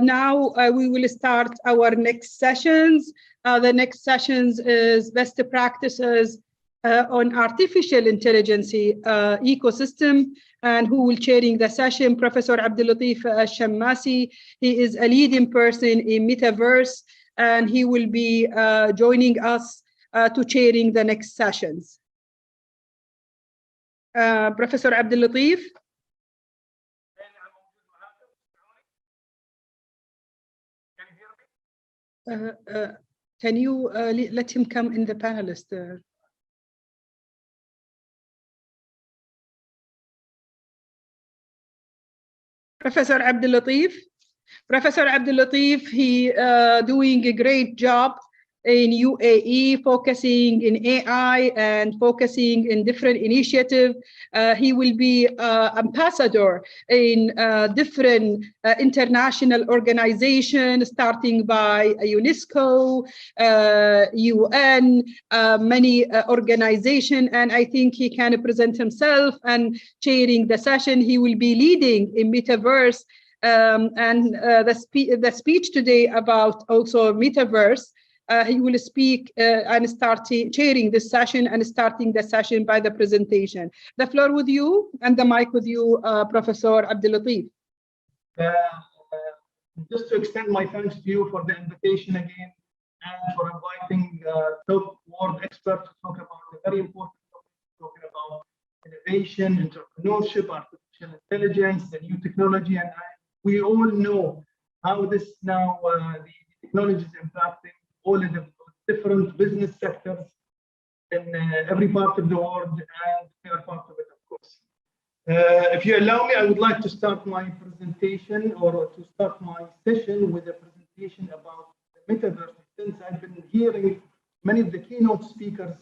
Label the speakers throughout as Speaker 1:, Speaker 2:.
Speaker 1: now we will start our next sessions. The next sessions is best practices on artificial intelligence ecosystem, and who will chairing the session, Professor Abdulatif Al-Shammasi. He is a leading person in metaverse, and he will be joining us to chairing the next sessions. Professor Abdulatif. Can you let him come in the panelist? Professor Abdulatif. Professor Abdulatif, he doing a great job in UAE, focusing in AI and focusing in different initiatives. He will be ambassador in different international organizations, starting by UNESCO, UN, many organizations, and I think he can present himself and chairing the session. He will be leading in metaverse, and the speech today about also metaverse. He will speak and start chairing this session and starting the session by the presentation. The floor with you and the mic with you, Professor Abdulatif.
Speaker 2: Just to extend my thanks to you for the invitation again and for inviting top world experts to talk about a very important topic, talking about innovation, entrepreneurship, artificial intelligence, the new technology, and we all know how this now the technology is impacting all of the different business sectors in every part of the world, and we are part of it, of course. If you allow me, I would like to start my presentation, or to start my session with a presentation about the metaverse, since I've been hearing many of the keynote speakers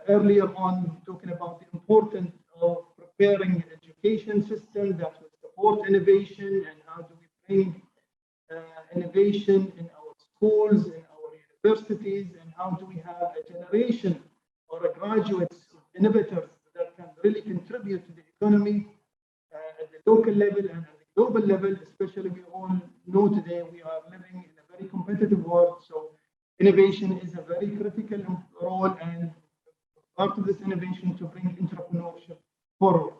Speaker 2: earlier on talking about the importance of preparing an education system that will support innovation, and how do we bring innovation in our schools, in our universities, and how do we have a generation or a graduates of innovators that can really contribute to the economy at the local level and at the global level. Especially, we all know today we are living in a very competitive world, so innovation is a very critical role, and part of this innovation to bring entrepreneurship forward.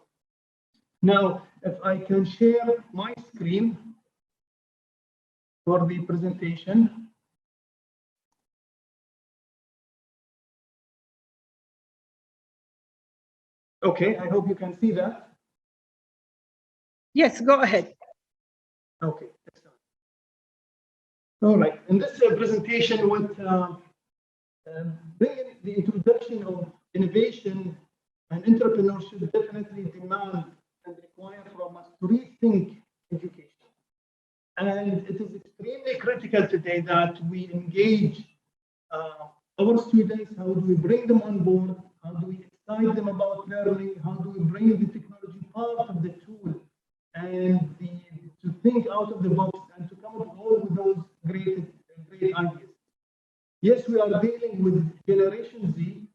Speaker 2: Now, if I can share my screen for the presentation. Okay, I hope you can see that.
Speaker 1: Yes, go ahead.
Speaker 2: Okay, excellent. All right, in this presentation, with bringing the introduction of innovation and entrepreneurship definitely demand and require from us to rethink education. And it is extremely critical today that we engage our students. How do we bring them on board? How do we excite them about learning? How do we bring the technology part of the tool and to think out of the box and to come up with those great ideas? Yes, we are dealing with Generation Z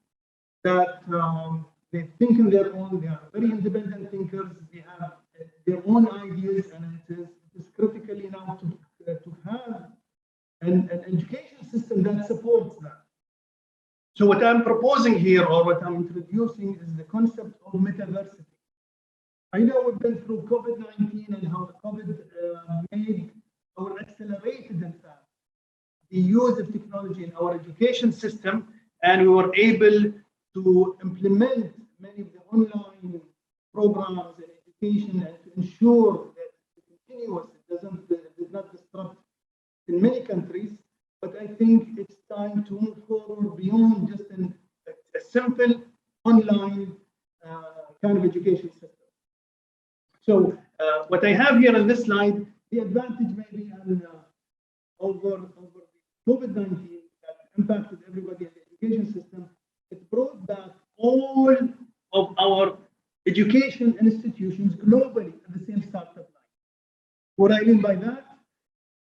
Speaker 2: that they think on their own. They are very independent thinkers. They have their own ideas, and it is critically now to have an education system that supports that. So what I'm proposing here, or what I'm introducing, is the concept of metaversity. I know we've been through COVID-19 and how COVID made or accelerated, in fact, the use of technology in our education system, and we were able to implement many of the online programs and education, and to ensure that it's continuous, it does not disrupt in many countries. But I think it's time to move forward beyond just a simple online kind of education system. So what I have here on this slide, the advantage maybe over COVID-19 that impacted everybody in the education system, it brought back all of our education institutions globally at the same startup line. What I mean by that,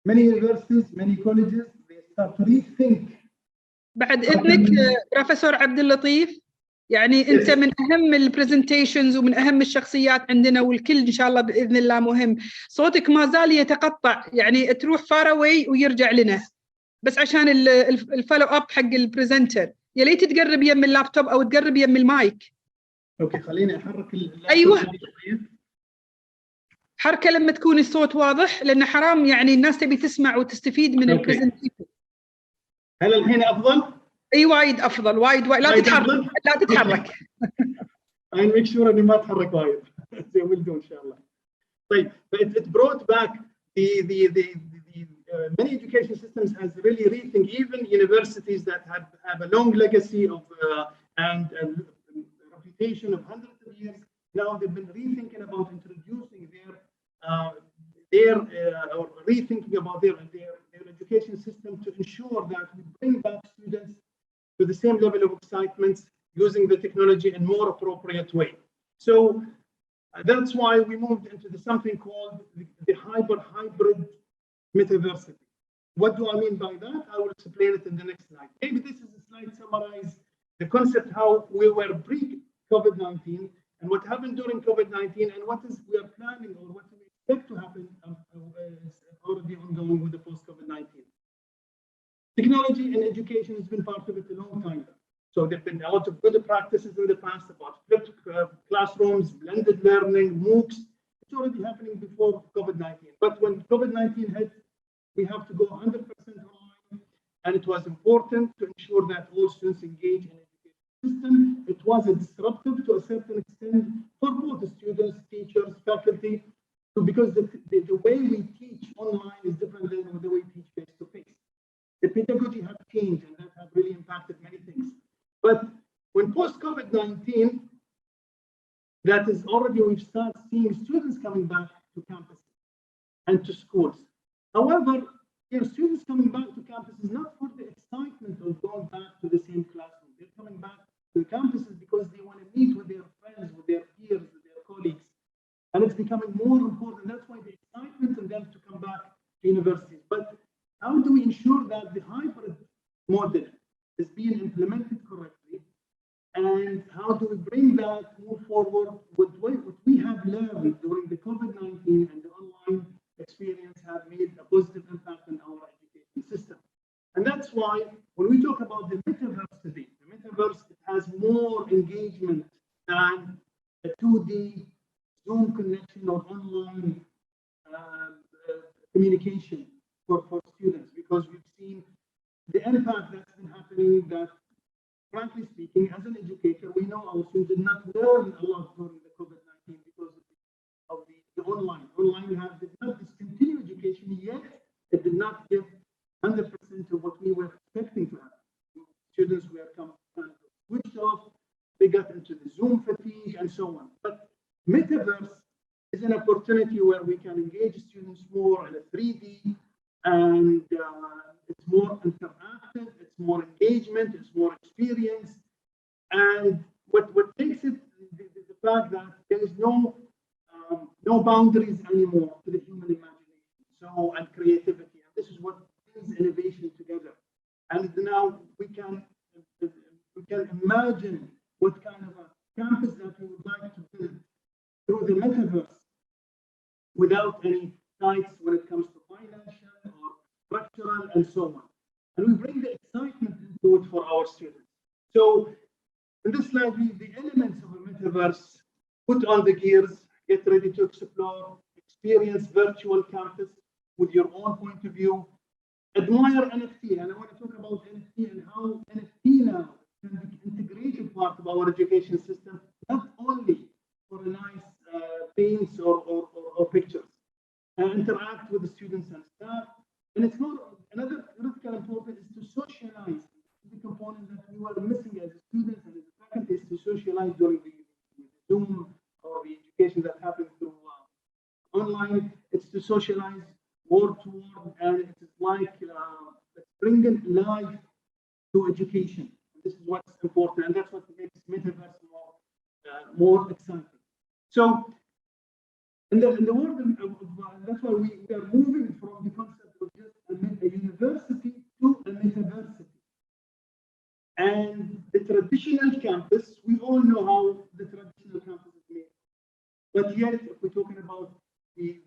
Speaker 2: many universities, many colleges, they start to rethink.
Speaker 1: بعد إذنك بروفيسور عبد اللطيف، يعني انت من اهم البرزنتيشنز ومن اهم الشخصيات عندنا، والكل ان شاء الله باذن الله مهم. صوتك ما زال يتقطع، يعني تروح فار اواي ويرجع لنا، بس عشان الفولو اب حق البرزنتر. يا ليت تقرب يم اللابتوب او تقرب يم المايك.
Speaker 2: اوكي خليني احرك اللابتوب.
Speaker 1: ايوه حركه لما تكون الصوت واضح، لان حرام يعني الناس تبي تسمع وتستفيد من البرزنتيشن.
Speaker 2: هل الحين افضل؟
Speaker 1: اي وايد افضل، وايد لا تتحرك لا تتحرك.
Speaker 2: I make sure اني ما اتحرك وايد. They will do ان شاء الله. طيب it brought back the many education systems has really rethink, even universities that have a long legacy of and a reputation of hundreds of years. Now they've been rethinking about introducing or rethinking about their education system to ensure that we bring back students to the same level of excitement using the technology in more appropriate way. So that's why we moved into something called the hybrid metaversity. What do I mean by that? I will explain it in the next slide. Maybe this is a slide summarize the concept how we were pre-COVID-19 and what happened during COVID-19 and what is we are planning or what we expect to happen is already ongoing with the post-COVID-19. Technology in education has been part of it a long time. So there have been a lot of good practices in the past about flipped classrooms, blended learning, MOOCs. It's already happening before COVID-19. But when COVID-19 hit, we have to go 100% online. And it was important to ensure that all students engage in the education system. It was a disruptive to a certain extent for both the students, teachers, faculty, because the way we teach online is different than the way we teach face-to-face. The pedagogy has changed and that has really impacted many things. But when post-COVID-19, that is already we've started seeing students coming back to campuses and to schools. However, students coming back to campuses not for the excitement of going back to the same classroom. They're coming back to the campuses because they want to meet with their friends, with their peers, with their colleagues. And it's becoming more important. That's why the excitement in them to come back to universities. But how do we ensure that the hybrid model is being implemented correctly? And how do we bring that, move forward with what we have learned during the COVID-19 and the online experience have made a positive impact on our education system. And that's why when we talk about the metaverse today, the metaverse has more engagement than a 2D Zoom connection or online communication for students, because we've seen the impact that's been happening that, frankly speaking, as an educator, we know our students did not learn a lot during the COVID-19 because of the online. Online did not discontinue education, yet it did not give 100% of what we were expecting to happen. Students were kind of switched off, they got into the Zoom fatigue and so on. But metaverse is an opportunity where we can engage students more in a 3D, and it's more interactive, it's more engagement, it's more experience. And what makes it the fact that there is no boundaries anymore to the human imagination and creativity. And this is what brings innovation together. And now we can imagine what kind of a campus that we would like to build through the metaverse without any tights when it comes to financial or structural and so on. And we bring the excitement into it for our students. So in this slide, the elements of a metaverse: put on the gears, get ready to explore, experience virtual campus with your own point of view, admire NFT. And I want to talk about NFT and how NFT now can be an integrated part of our education system, not only for a nice paints or pictures, and interact with the students and staff. And it's more, another critical important is to socialize. The component that we were missing as students and as faculty is to socialize during the Zoom or the education that happens through online. It's to socialize word to word, and it's like bringing life to education. And this is what's important, and that's what makes metaverse more exciting. So in the world of that's why we are moving from the concept of just a university to a metaversity. And the traditional campus, we all know how the traditional campus is made. But yet, if we're talking about the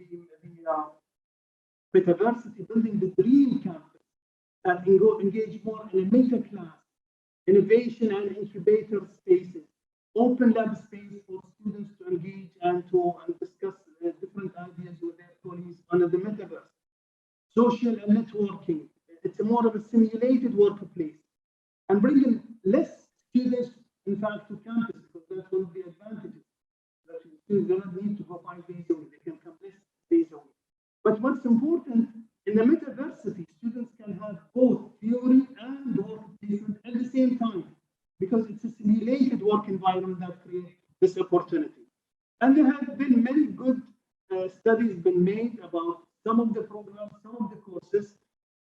Speaker 2: metaversity, building the dream campus, that engage more in a meta class, innovation and incubator spaces, open lab space for students to engage and to discuss different ideas with their colleagues under the metaverse. Social and networking, it's more of a simulated workplace, and bringing less students, in fact, to campus, because that's one of the advantages. That students do not need to go 5 days a week, they can come less days a week. But what's important, in the metaversity, students can have both theory and work placement at the same time, because it's a simulated work environment that creates this opportunity. And there have been many good studies been made about some of the programs, some of the courses,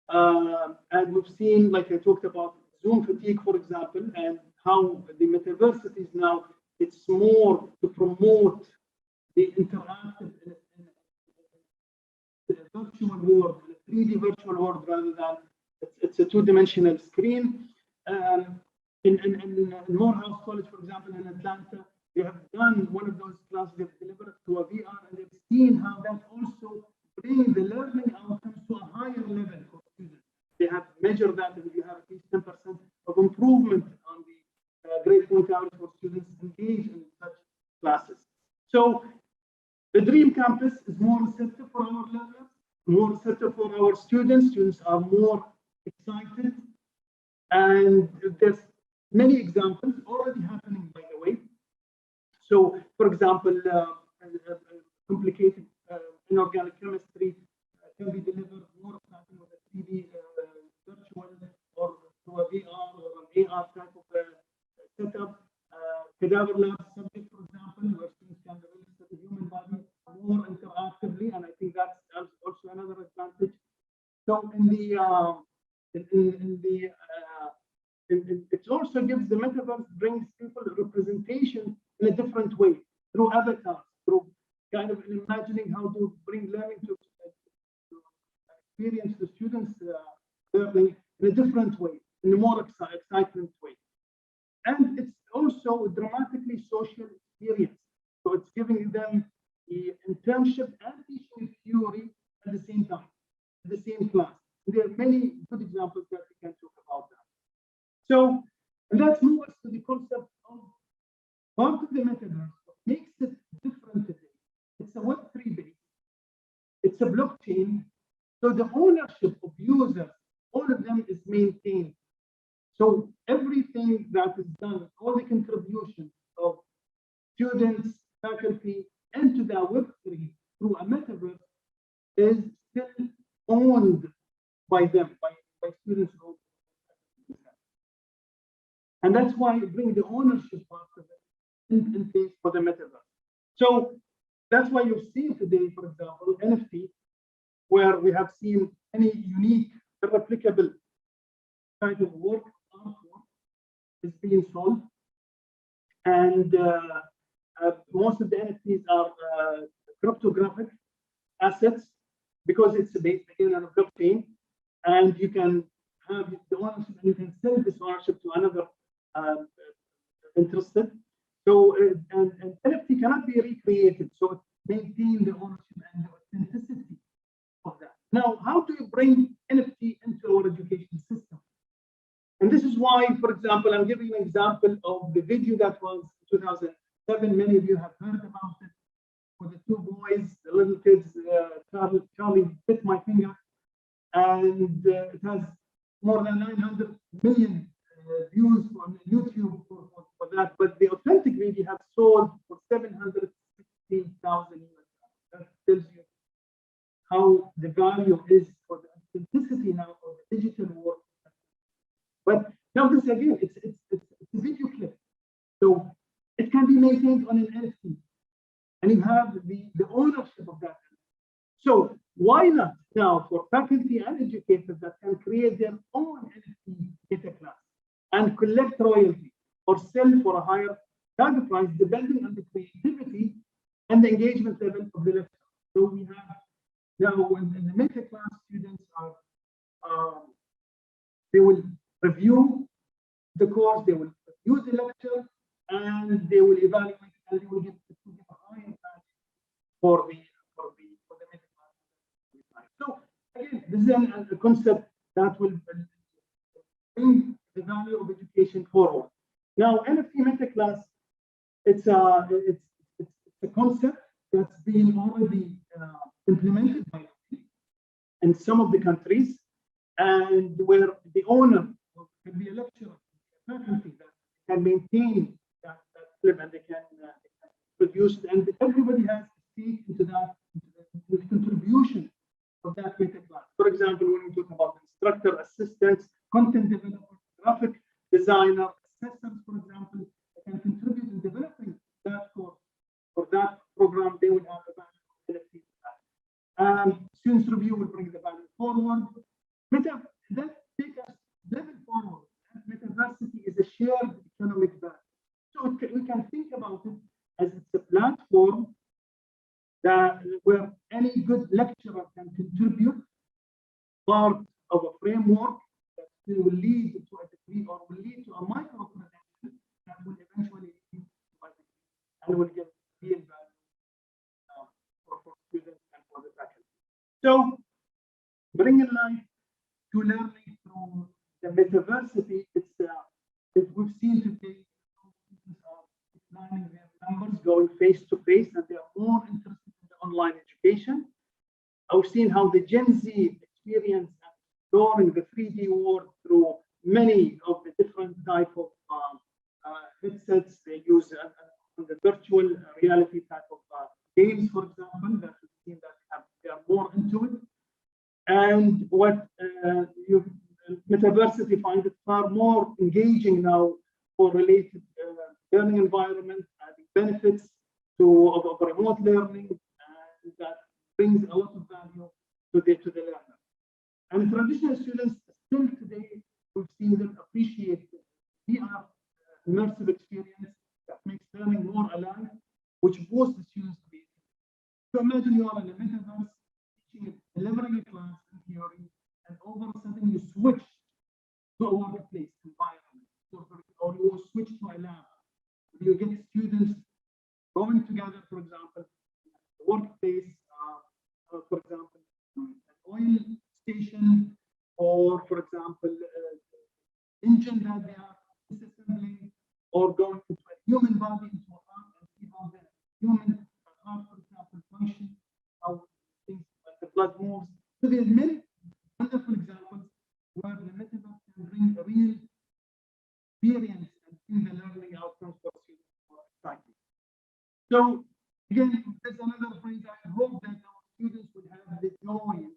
Speaker 2: and we've seen, like I talked about, Zoom fatigue, for example, and how the metaversities now, it's more to promote the interactive virtual world, a 3D virtual world, rather than it's a two-dimensional screen. In Morehouse College, for example, in Atlanta, they have done one of those classes, they've delivered to a VR, and they've seen how that also brings the learning outcomes to a higher level for students. They have measured that, and you have at least 10% of improvement on the grade point average for students engaged in such classes. So the Dream Campus is more receptive for our learners, more receptive for our students. Students are more excited, and there's many examples already happening, by the way. So, for example, complicated inorganic chemistry can be delivered more often with a 3D virtual or through a VR or an AR type of setup. Cadaver lab subject, for example, where students can release the human body more interactively, and I think that's also another advantage. So, it also gives the metaverse, brings people representation in a different way through avatars, through kind of imagining how to bring learning to experience the students learning in a different way, in a more excitement way. And it's also a dramatically social experience. So it's giving them the internship and teaching theory at the same time, at the same class. There are many good examples that we can talk about that. So, and let's move us to the concept of part of the metaverse. What makes it different today? It's a Web3 base. It's a blockchain. So the ownership of users, all of them is maintained. So everything that is done, all the contributions of students, faculty, into the Web3 through a metaverse is still owned by them, by students. And that's why you bring the ownership part of it in place for the metaverse. So that's why you've seen today, for example, NFT, where we have seen any unique, replicable kind of work, artwork is being sold. And most of the NFTs are cryptographic assets, because it's based again on a blockchain, and you can have the ownership and you can sell this ownership to another interested. So and NFT cannot be recreated, so it maintains the ownership and the authenticity of that. Now, how do you bring NFT into our education system? And this is why, for example, I'm giving an example of the video that was 2007. Many of you have heard about it, for the two boys, the little kids, Charlie bit my finger, and it has more than 900 million views on YouTube for that, but the authentic video has sold for 760,000 US. That tells you how the value is for the authenticity now of the digital work. But now this again, it's a video clip, so it can be maintained on an NFT, and you have the ownership of that. So why not now for faculty and educators that can create their own NFT data class and collect royalty or sell for a higher target price depending on the creativity and the engagement level of the lecturer. So we have now when the meta class students are they will review the course, they will use the lecture and they will evaluate and they will give a higher value for the meta class. So again, this is a concept that will bring the value of education forward. Now, NFT meta class, it's a concept that's been already implemented in some of the countries, and where the owner can be a lecturer, a faculty that can maintain that clip, and they can produce, and everybody has to see into that, into the contribution of that meta class. For example, when we talk about instructor, assistants, content developer, graphic designer, assessors, for example, they can contribute in developing that course or that program. They will have a value of that. Students review will bring the value forward. That take us level forward. Metaversity is a shared economic value. So we can think about it as it's a platform that where any good lecturer can contribute part of a framework that will lead to a degree or will lead to a micro credential that will eventually lead to a degree and will give real value for students and for the faculty. So bringing life to learning through the metaversity, we've seen today students are declining their numbers, going face to face, and they are more interested in the online education. I've seen how the Gen Z experience exploring the 3D world through many of the different type of headsets they use on the virtual reality type of games, for example, that we've seen that they are more into it. And what metaversity finds it far more engaging now for related learning environment, adding benefits of remote learning, and that brings a lot of value to the learner. And traditional students still today, we've seen them appreciate the VR immersive experience that makes learning more alive, which boosts the students to be. So imagine you are in a metaverse, delivering a class in theory, and all of a sudden you switch to a workplace environment, or you switch to a lab. You get students going together, for example, the workplace, for example, an oil station, or for example, engine that they are disassembling, or going into a human body, into a heart, and see how the human heart, for example, functions, how things like the blood moves. So there's many wonderful examples where the metaverse can bring a real experience and bring the learning outcomes for students more exciting. So again, there's another phrase. I hope that our students will have the joy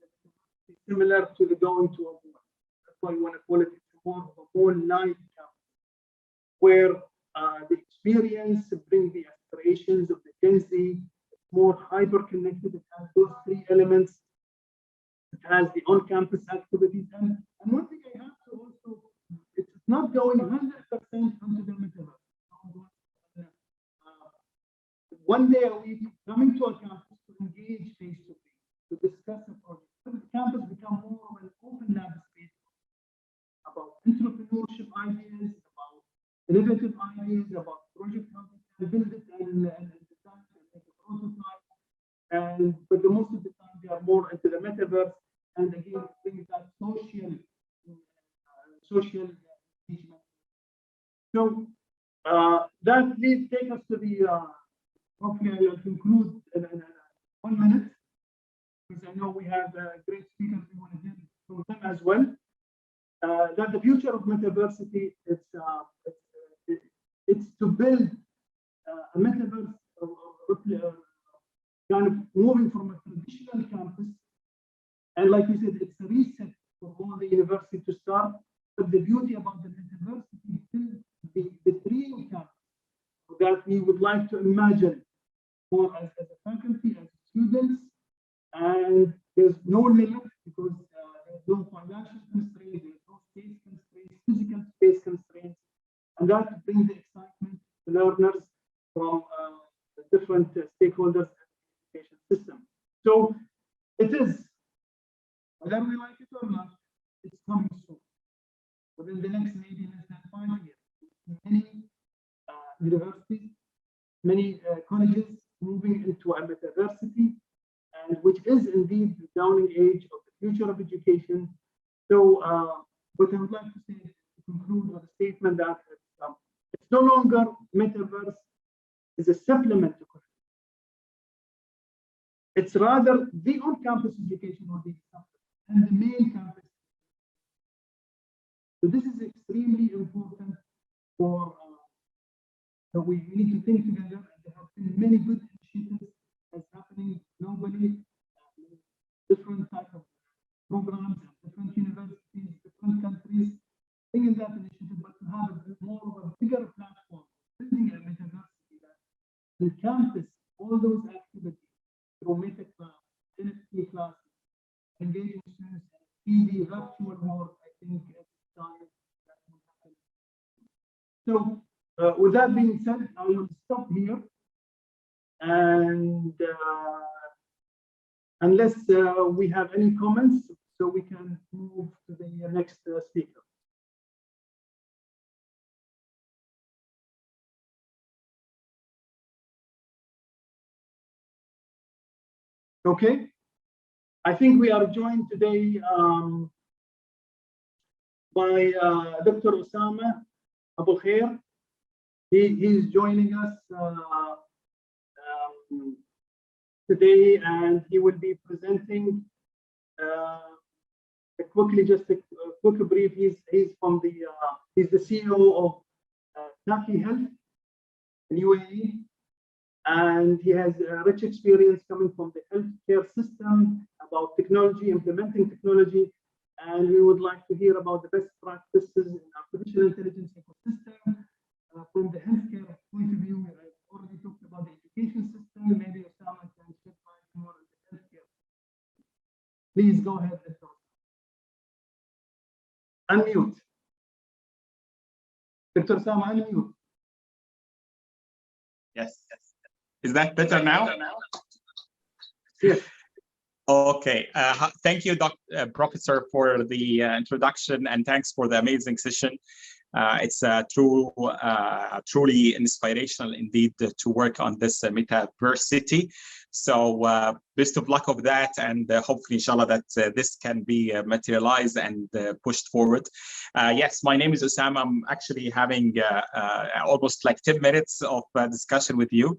Speaker 2: similar to the going to a mall. That's why we want to call it more of a whole life campus, where the experience brings the aspirations of the Gen Z. It's more hyper connected. It has those three elements. It has the on-campus activities, and one thing I have to also, it's not going 100% into the metaverse. One day a week, coming to a campus to engage face to face, to discuss a project. The campus become more of an open lab space about entrepreneurship ideas, about innovative ideas, about project and build it and design and make a prototype. But the most of the time they are more into the metaverse, and again bring that social engagement. So that leads take us to the hopefully I'll conclude in 1 minute, because I know we have great speakers we want to hear from them as well. That the future of metaversity, it's to build a metaverse kind of moving from a traditional campus, and like we said, it's a reset for all the university to start. But the beauty about the metaversity is the dream campus that we would like to imagine for as a faculty, as students, and there's no limit because there's no financial constraints, there's no space constraints, physical space constraints, and that brings the excitement to learners from the different stakeholders in the education system. So it is, whether we like it or not, it's coming soon. Within the next maybe less than 5 years, many universities, many colleges moving into a metaversity, and which is indeed the dawning age of the future of education. So what I would like to say to conclude with a statement that it's no longer metaverse is a supplement to curriculum. It's rather the on-campus education will be something, and the main campus. So this is extremely important for. So we need to think together. There have been many good initiatives that's happening globally, different types of programs, different universities, different countries, taking that initiative, but to have a more of a bigger platform, building a metaversity that the campus, all those activities through meta class, NFT classes, engaging students in 3D virtual mode, I think it's time that will happen. So with that being said, I will stop here, and unless we have any comments, so we can move to the next speaker. Okay, I think we are joined today by Dr. Osama Abu Khair. He's joining us today, and he will be presenting quickly, just a quick brief. He's from the he's the CEO of Taki Health in UAE, and he has a rich experience coming from the healthcare system about technology, implementing technology, and we would like to hear about the best practices in artificial intelligence ecosystem. From the healthcare point of view, I've already talked about the education system. Maybe Osama can shed light more on the healthcare. Please go ahead, Dr. Unmute. Dr. Osama, unmute.
Speaker 3: Yes. Is that better now?
Speaker 2: Yes.
Speaker 3: Okay. Thank you, Professor, for the introduction, and thanks for the amazing session. It's truly inspirational indeed to work on this metaversity. So best of luck of that, and hopefully, inshallah, that this can be materialized and pushed forward. Yes, my name is Osama. I'm actually having almost like 10 minutes of discussion with you.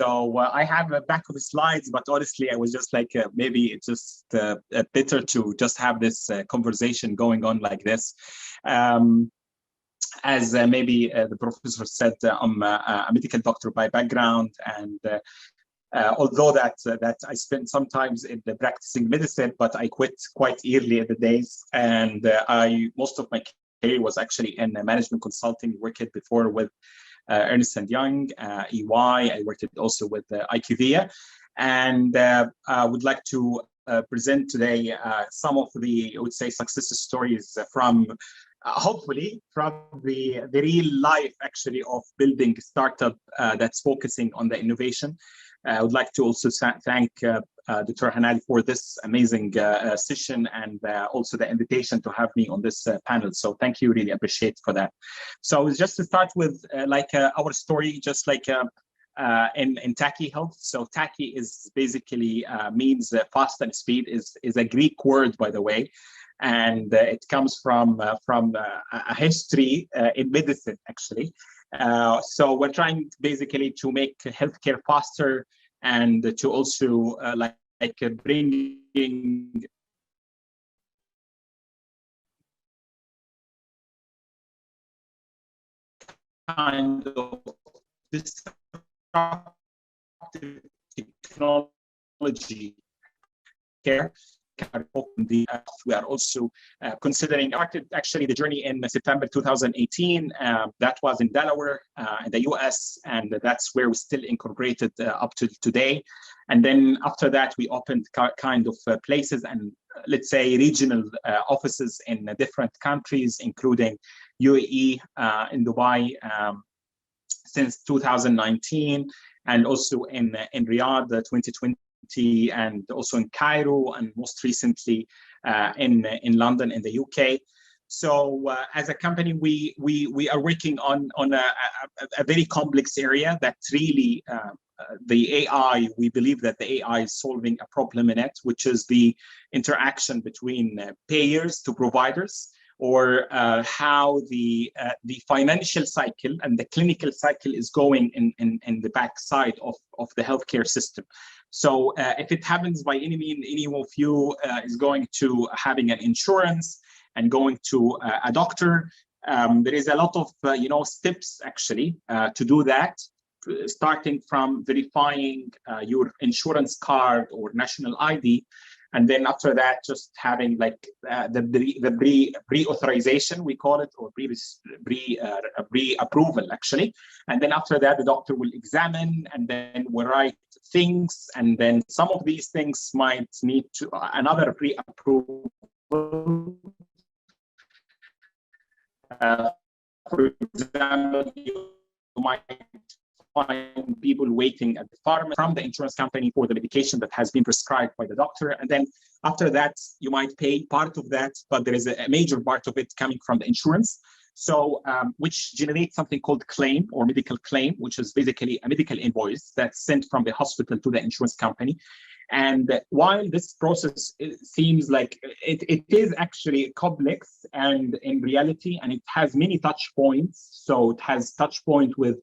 Speaker 3: So I have a back of the slides, but honestly, I was just like, maybe it's just better to just have this conversation going on like this. As maybe the professor said, I'm a medical doctor by background, and although that I spent some time in the practicing medicine, but I quit quite early in the days, and most of my career was actually in management consulting, working before with Ernst & Young, EY. I worked also with IQVIA, and I would like to present today some of the, I would say, success stories from hopefully from the real life actually of building a startup that's focusing on the innovation. I would like to also thank Dr. Hanal for this amazing session, and also the invitation to have me on this panel. So thank you, really appreciate for that. So just to start with our story, just like in Taki Health. So Taki is basically means fast and speed, is a Greek word, by the way. And it comes from a history in medicine, actually. So we're trying basically to make healthcare faster, and to also bringing kind of disruptive technology care. We are also considering actually the journey in September 2018. That was in Delaware, in the US, and that's where we still incorporated up to today. And then after that, we opened kind of places and let's say regional offices in different countries, including UAE, in Dubai since 2019, and also in Riyadh 2020. And also in Cairo, and most recently in London in the UK. So as a company, we are working on a very complex area that really the AI, we believe that the AI is solving a problem in it, which is the interaction between payers to providers, or how the financial cycle and the clinical cycle is going in the backside of the healthcare system. So if it happens by any means, any of you is going to having an insurance and going to a doctor, there is a lot of steps actually to do that, starting from verifying your insurance card or national ID, and then after that just having like the pre-authorization, we call it, or pre-approval actually, and then after that the doctor will examine and then will write things, and then some of these things might need to another pre-approval. For example, you might find people waiting at the pharmacy from the insurance company for the medication that has been prescribed by the doctor, and then after that you might pay part of that, but there is a major part of it coming from the insurance. So which generates something called claim or medical claim, which is basically a medical invoice that's sent from the hospital to the insurance company. And while this process seems like it is actually complex, and in reality, and it has many touch points. So it has touch point with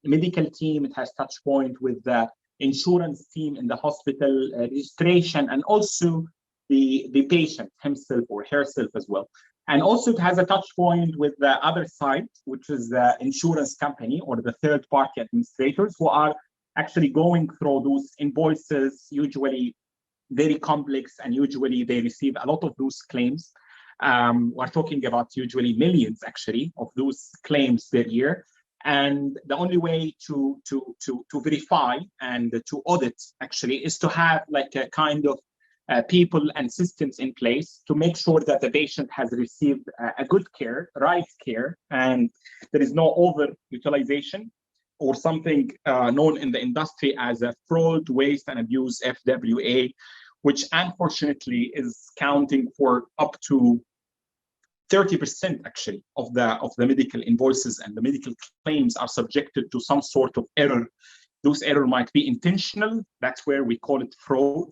Speaker 3: medical team, it has touch point with the insurance team in the hospital, registration, and also the patient himself or herself as well. And also it has a touch point with the other side, which is the insurance company or the third party administrators, who are actually going through those invoices, usually very complex, and usually they receive a lot of those claims. We're talking about usually millions actually of those claims per year. And the only way to verify and to audit actually is to have like a kind of people and systems in place to make sure that the patient has received a good care, right care, and there is no over-utilization, or something known in the industry as a fraud, waste, and abuse, FWA, which unfortunately is counting for up to 30% actually of the medical invoices, and the medical claims are subjected to some sort of error. Those errors might be intentional, that's where we call it fraud,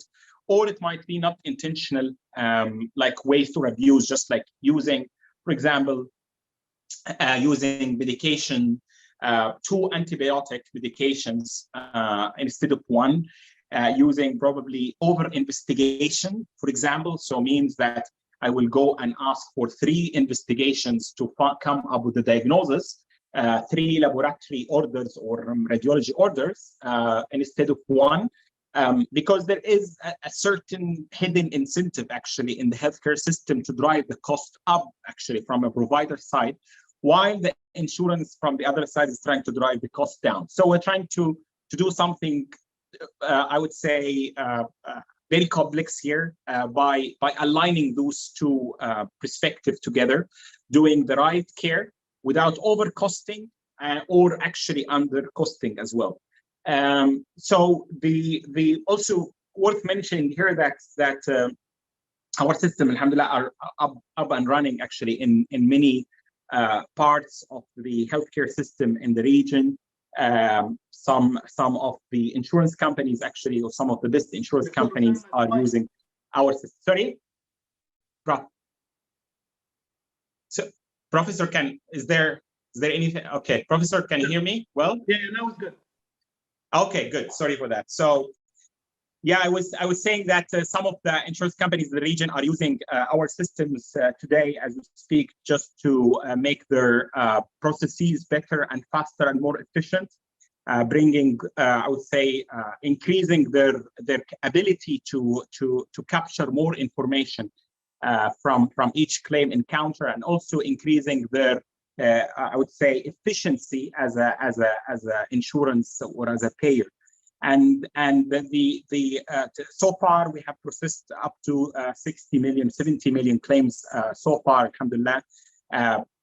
Speaker 3: or it might be not intentional, like waste or abuse, just like using, for example, using medication, 2 antibiotic medications instead of 1, using probably over investigation, for example. So means that I will go and ask for 3 investigations to come up with the diagnosis, 3 laboratory orders or radiology orders instead of 1, because there is a certain hidden incentive actually in the healthcare system to drive the cost up actually from a provider side, while the insurance from the other side is trying to drive the cost down. So we're trying to do something, I would say, very complex here by aligning those 2 perspectives together, doing the right care without over costing or actually under costing as well. So the also worth mentioning here that our system, alhamdulillah, are up and running actually in many parts of the healthcare system in the region. Some of the insurance companies actually, or some of the best insurance companies are using our system. Sorry, so Professor, is there anything? Okay, Professor, can you hear me well?
Speaker 2: Yeah, that was good.
Speaker 3: Okay, good. Sorry for that. So yeah, I was saying that some of the insurance companies in the region are using our systems today as we speak, just to make their processes better and faster and more efficient, bringing, I would say, increasing their ability to capture more information from each claim encounter, and also increasing their I would say efficiency as a insurance or as a payer. And so far we have processed up to 60 million, 70 million claims so far, alhamdulillah,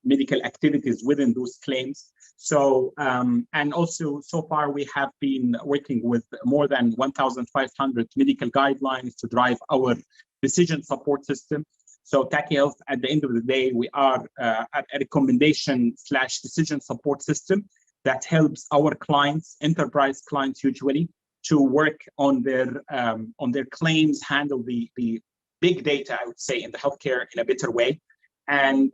Speaker 3: medical activities within those claims. So and also so far we have been working with more than 1,500 medical guidelines to drive our decision support system. So TachiHealth, at the end of the day, we are a recommendation/decision support system that helps our clients, enterprise clients usually, to work on their claims, handle the big data, I would say, in the healthcare in a better way. And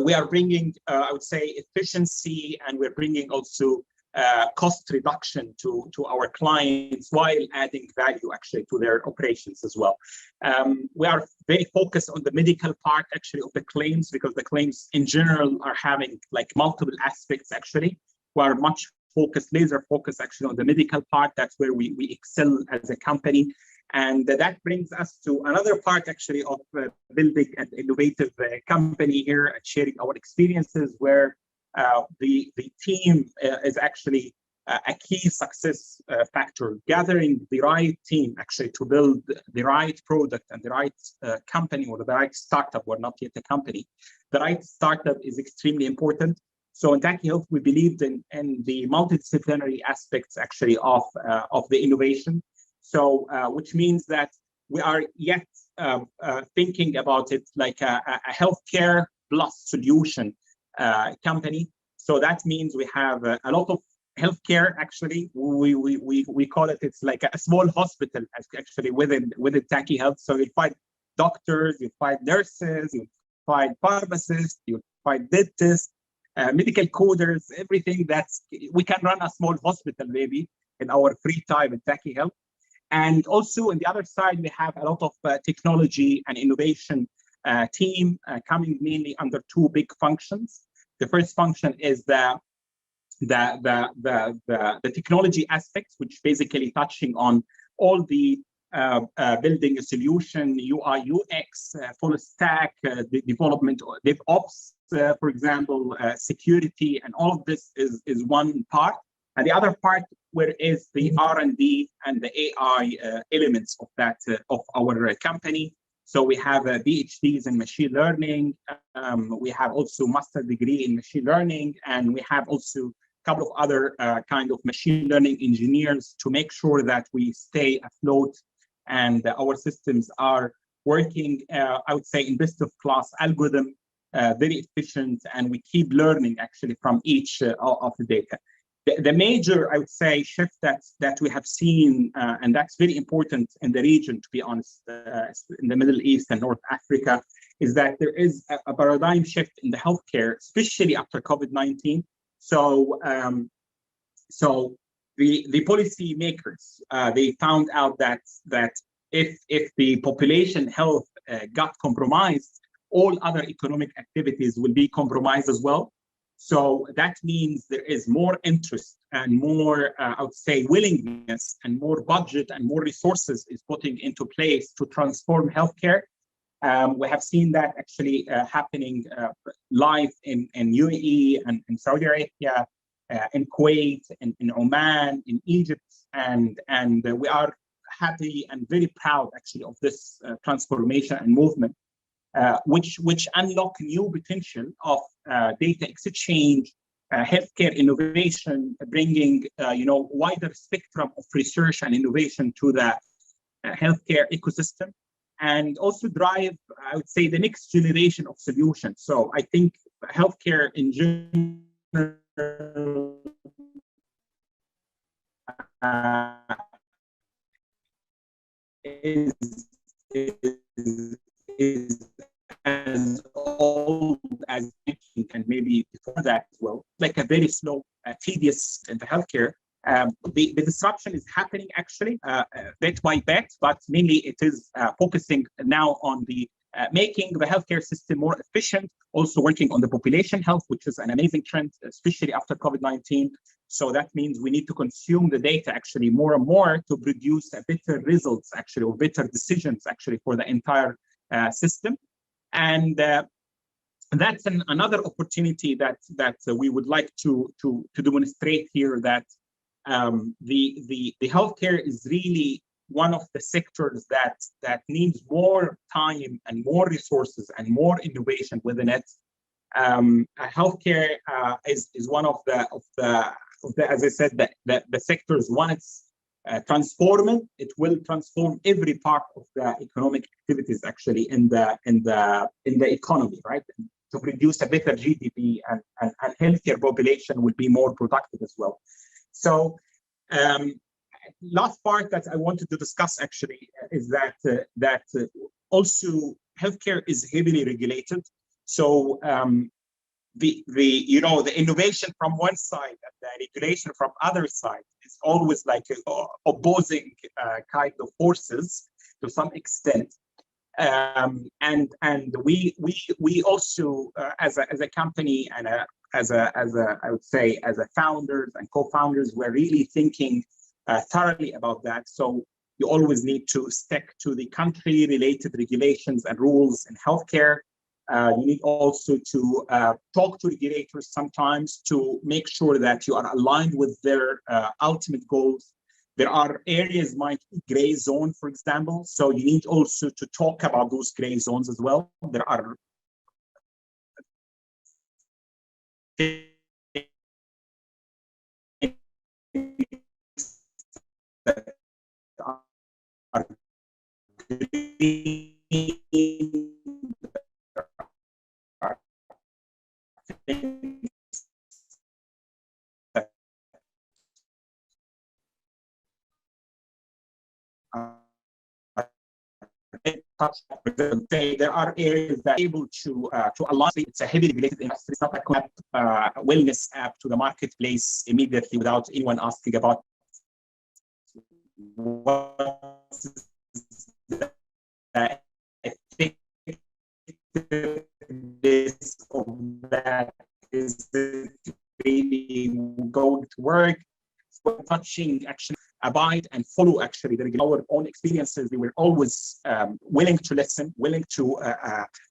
Speaker 3: we are bringing, I would say, efficiency, and we're bringing also cost reduction to our clients while adding value actually to their operations as well. We are very focused on the medical part actually of the claims, because the claims in general are having like multiple aspects actually. We are much focused, laser focused actually on the medical part. That's where we excel as a company. And that brings us to another part actually of building an innovative company here and sharing our experiences, where the team is actually a key success factor. Gathering the right team actually to build the right product and the right company, or the right startup, or not yet a company. The right startup is extremely important. So in TachiHealth, we believed in the multidisciplinary aspects actually of the innovation. So which means that we are yet thinking about it like a healthcare plus solution company. So that means we have a lot of healthcare actually. We call it, it's like a small hospital actually within TachiHealth. So you find doctors, you find nurses, you find pharmacists, you find dentists, medical coders, everything that's, we can run a small hospital maybe in our free time at TachiHealth. And also on the other side, we have a lot of technology and innovation team coming mainly under two big functions. The first function is the technology aspects, which basically touching on all the building a solution, UI, UX, full stack, the development, DevOps, for example, security, and all of this is one part. And the other part, where is the R&D and the AI elements of that of our company. So we have PhDs in machine learning. We have also master degree in machine learning, and we have also a couple of other kind of machine learning engineers to make sure that we stay afloat and our systems are working, I would say, in best of class algorithm, very efficient, and we keep learning actually from each of the data. The major, I would say, shift that we have seen, and that's very important in the region, to be honest, in the Middle East and North Africa, is that there is a paradigm shift in the healthcare, especially after COVID-19. So the policy makers, they found out that if the population health got compromised, all other economic activities will be compromised as well. So that means there is more interest and more, I would say, willingness and more budget and more resources is putting into place to transform healthcare. We have seen that actually happening live in UAE and in Saudi Arabia, in Kuwait, in Oman, in Egypt, and we are happy and very proud actually of this transformation and movement. Which unlock new potential of data exchange, healthcare innovation, bringing wider spectrum of research and innovation to the healthcare ecosystem, and also drive, I would say, the next generation of solutions. So I think healthcare in general is as old as and maybe before that as well, like a very slow, tedious in the healthcare. The disruption is happening actually bit by bit, but mainly it is focusing now on the making the healthcare system more efficient, also working on the population health, which is an amazing trend, especially after COVID-19. So that means we need to consume the data actually more and more to produce better results actually, or better decisions actually for the entire system. And that's another opportunity that we would like to demonstrate here, that the healthcare is really one of the sectors that needs more time and more resources and more innovation within it. Healthcare is one of the as I said, the sectors wants transform it, it will transform every part of the economic activities actually in the economy, right? To produce a better GDP and healthier population will be more productive as well. So last part that I wanted to discuss actually is that also healthcare is heavily regulated. So the innovation from one side and the regulation from other side is always like opposing kind of forces to some extent. And we also as a company and as I would say as a founders and co-founders, we're really thinking thoroughly about that. So you always need to stick to the country related regulations and rules in healthcare. You need also to talk to regulators sometimes to make sure that you are aligned with their ultimate goals. There are areas might be gray zone, for example. So you need also to talk about those gray zones as well. There are there are areas that are able to align. It's a heavily regulated industry. It's not like a wellness app to the marketplace immediately without anyone asking about what the effectiveness of that is really going to work. So touching actually abide and follow actually our own experiences. We were always willing to listen, willing to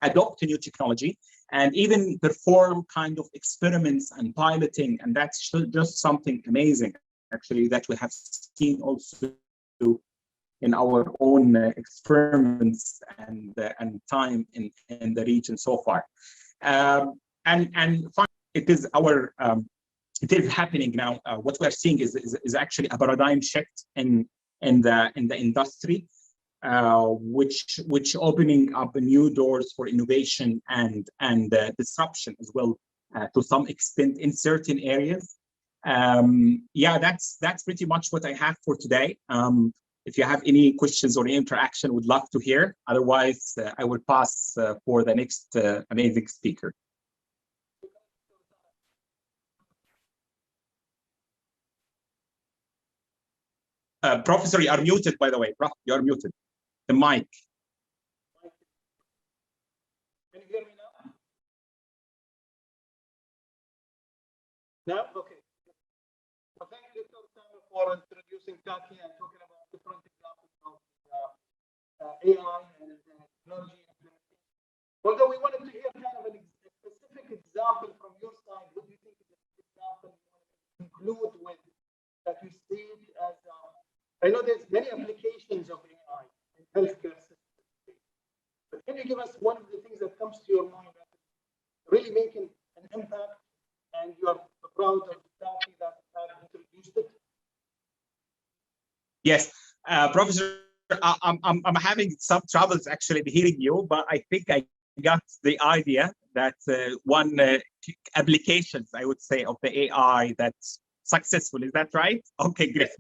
Speaker 3: adopt a new technology, and even perform kind of experiments and piloting. And that's just something amazing actually that we have seen also in our own experiments and time in the region so far. And finally, it is our it is happening now. What we are seeing is actually a paradigm shift in the industry, which opening up new doors for innovation and disruption as well to some extent in certain areas. Yeah, that's pretty much what I have for today. If you have any questions or any interaction, would love to hear. Otherwise, I will pass for the next amazing speaker. Professor, you are muted, by the way. Prof, you are muted. The mic.
Speaker 2: Can you hear me now? No? Okay. Well, thank you, Dr. Samuel, for introducing Taki and talking about different examples of AI and technology. Although we wanted to hear kind of a specific example from your side, what do you think is an example you want to conclude with that you see it as I know there's many applications of AI in healthcare systems, but can you give us one of the things that comes to your mind that is really making an impact and you are proud of Taki that have introduced it?
Speaker 3: Yes, Professor, I'm having some troubles actually hearing you, but I think I got the idea that one applications, I would say, of the AI that's successful. Is that right? Okay, great.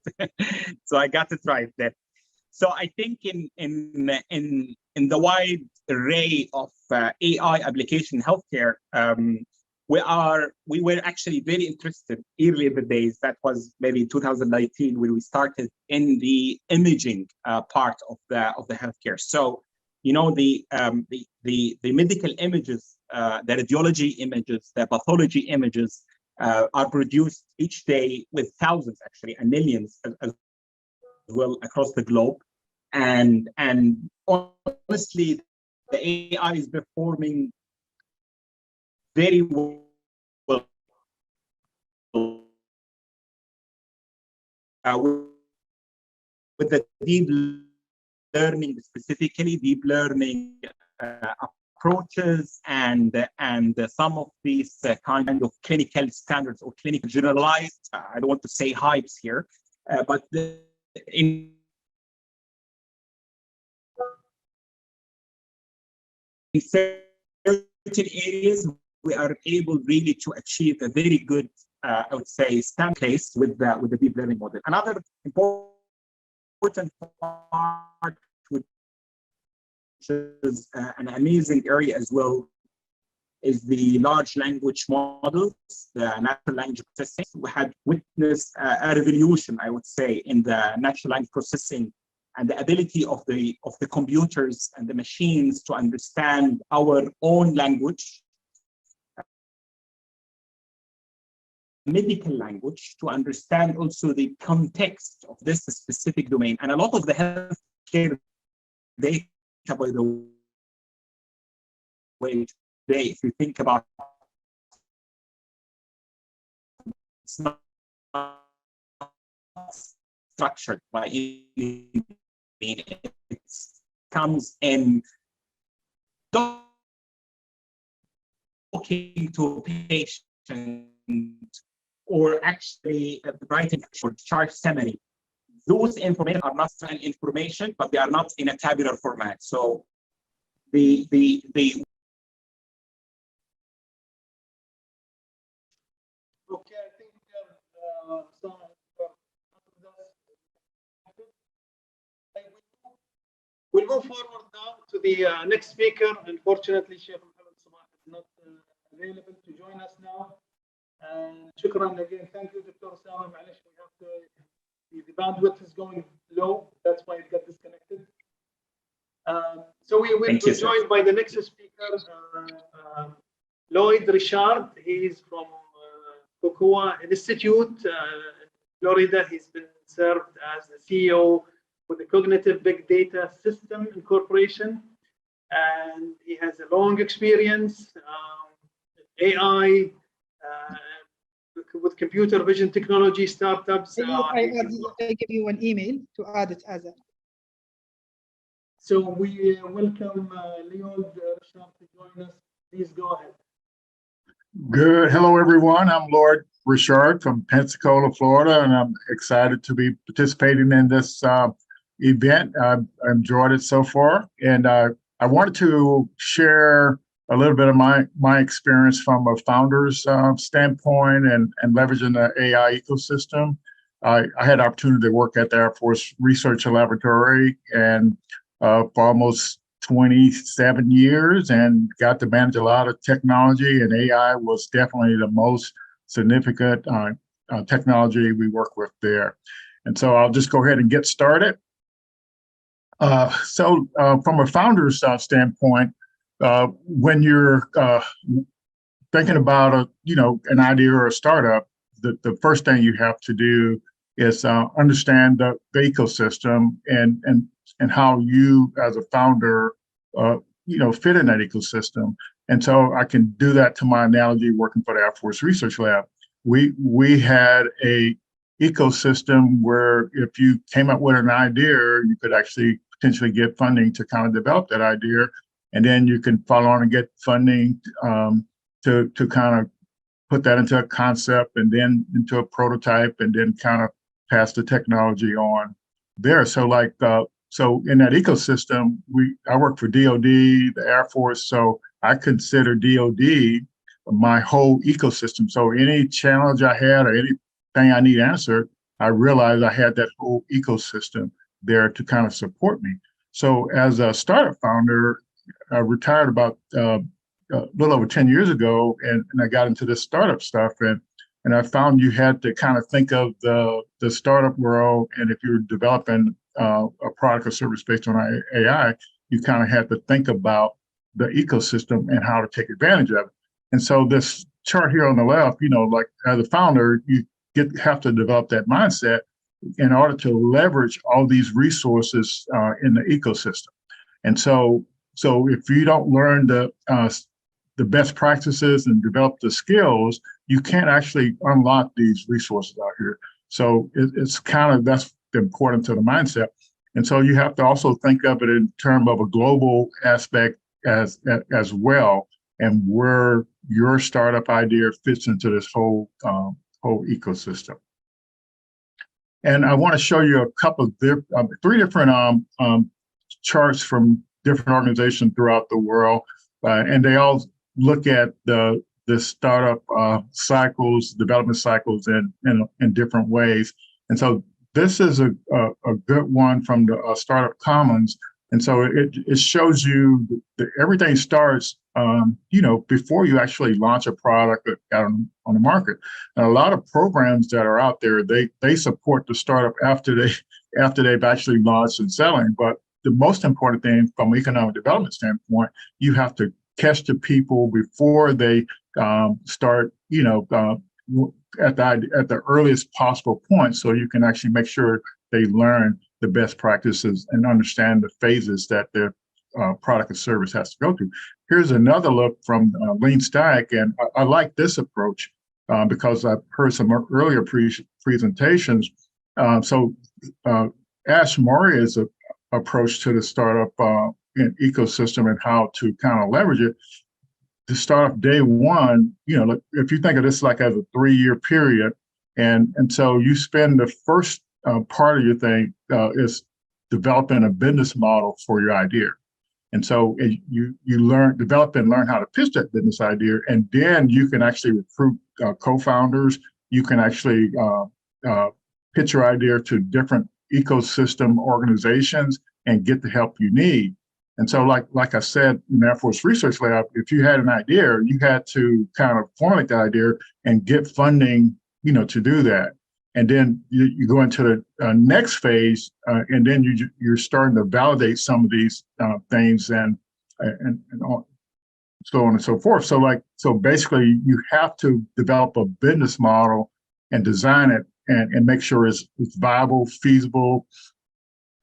Speaker 3: So I got it right then. So I think in the wide array of AI application in healthcare, we were actually very interested early in the days. That was maybe 2019 when we started in the imaging part of the healthcare. So you know the medical images, the radiology images, the pathology images are produced each day with thousands actually and millions as well across the globe. And honestly, the AI is performing very well with the deep learning, specifically deep learning approaches and some of these kind of clinical standards or clinical generalized, I don't want to say hypes here, but the in certain areas, we are able really to achieve a very good, I would say, stand case with the deep learning model. Another important part, which is an amazing area as well, is the large language models, the natural language processing. We had witnessed a revolution, I would say, in the natural language processing and the ability of the computers and the machines to understand our own language, medical language, to understand also the context of this specific domain. And a lot of the healthcare data, by the way, today, if you think about it, it's not structured by any means. It comes in talking to a patient or actually writing a chart summary. Those information are not information, but they are not in a tabular format. So the
Speaker 2: Okay, I think we'll move forward now to the next speaker. Unfortunately, Sheikh Mohammed Sabah is not available to join us now. And shukran again. Thank you, Dr. Osama. We have to, the bandwidth is going low. That's why it got disconnected. So we will be joined by the next speaker, Lloyd Richard. He is from Cocoa Institute, Florida. He's been served as the CEO with the Cognitive Big Data System Incorporation, and he has a long experience AI with computer vision technology startups.
Speaker 1: I give you an email to add it as a.
Speaker 2: So we welcome Lloyd Richard to join us. Please go ahead.
Speaker 4: Good. Hello, everyone. I'm Lloyd Richard from Pensacola, Florida, and I'm excited to be participating in this event. I've enjoyed it so far, and I wanted to share a little bit of my experience from a founder's standpoint and leveraging the AI ecosystem. I had the opportunity to work at the Air Force Research Laboratory and for almost 27 years and got to manage a lot of technology, and AI was definitely the most significant technology we work with there. And so I'll just go ahead and get started. From a founder's standpoint, when you're thinking about an idea or a startup, the first thing you have to do is understand the ecosystem and how you as a founder fit in that ecosystem. And so I can do that to my analogy working for the Air Force Research Lab. We had a ecosystem where if you came up with an idea, you could actually potentially get funding to kind of develop that idea. And then you can follow on and get funding to kind of put that into a concept and then into a prototype and then kind of pass the technology on there. So so in that ecosystem, I work for DOD, the Air Force, so I consider DOD my whole ecosystem. So any challenge I had or anything I need answered, I realized I had that whole ecosystem there to kind of support me. So as a startup founder, I retired about a little over 10 years ago, and I got into this startup stuff, and I found you had to kind of think of the startup world, and if you're developing a product or service based on AI, you kind of had to think about the ecosystem and how to take advantage of it. And so this chart here on the left, like as a founder, you have to develop that mindset in order to leverage all these resources in the ecosystem. And so if you don't learn the best practices and develop the skills, you can't actually unlock these resources out here. So it's kind of, that's important to the mindset. And so you have to also think of it in terms of a global aspect as well, and where your startup idea fits into this whole ecosystem. And I want to show you a couple of three different charts from different organizations throughout the world, and they all look at the startup cycles, development cycles in different ways. And so this is a good one from the Startup Commons. And so it shows you that everything starts, before you actually launch a product out on the market. And a lot of programs that are out there, they support the startup after they've actually launched and selling. But the most important thing from an economic development standpoint, you have to catch the people before they start, at the earliest possible point, so you can actually make sure they learn the best practices and understand the phases that their product or service has to go through. Here's another look from Lean Stack, and I like this approach because I've heard some earlier presentations. So Ash Maurya's approach to the startup ecosystem and how to kind of leverage it. To start off day one, if you think of this like as a 3-year period, and so you spend the first part of your thing is developing a business model for your idea. And so you develop and learn how to pitch that business idea, and then you can actually recruit co-founders. You can actually pitch your idea to different ecosystem organizations and get the help you need. And so like I said in the Air Force Research Lab, if you had an idea, you had to kind of formulate that idea and get funding, to do that. And then you go into the next phase, and then you're starting to validate some of these things and so on and so forth. So basically, you have to develop a business model and design it and make sure it's viable, feasible,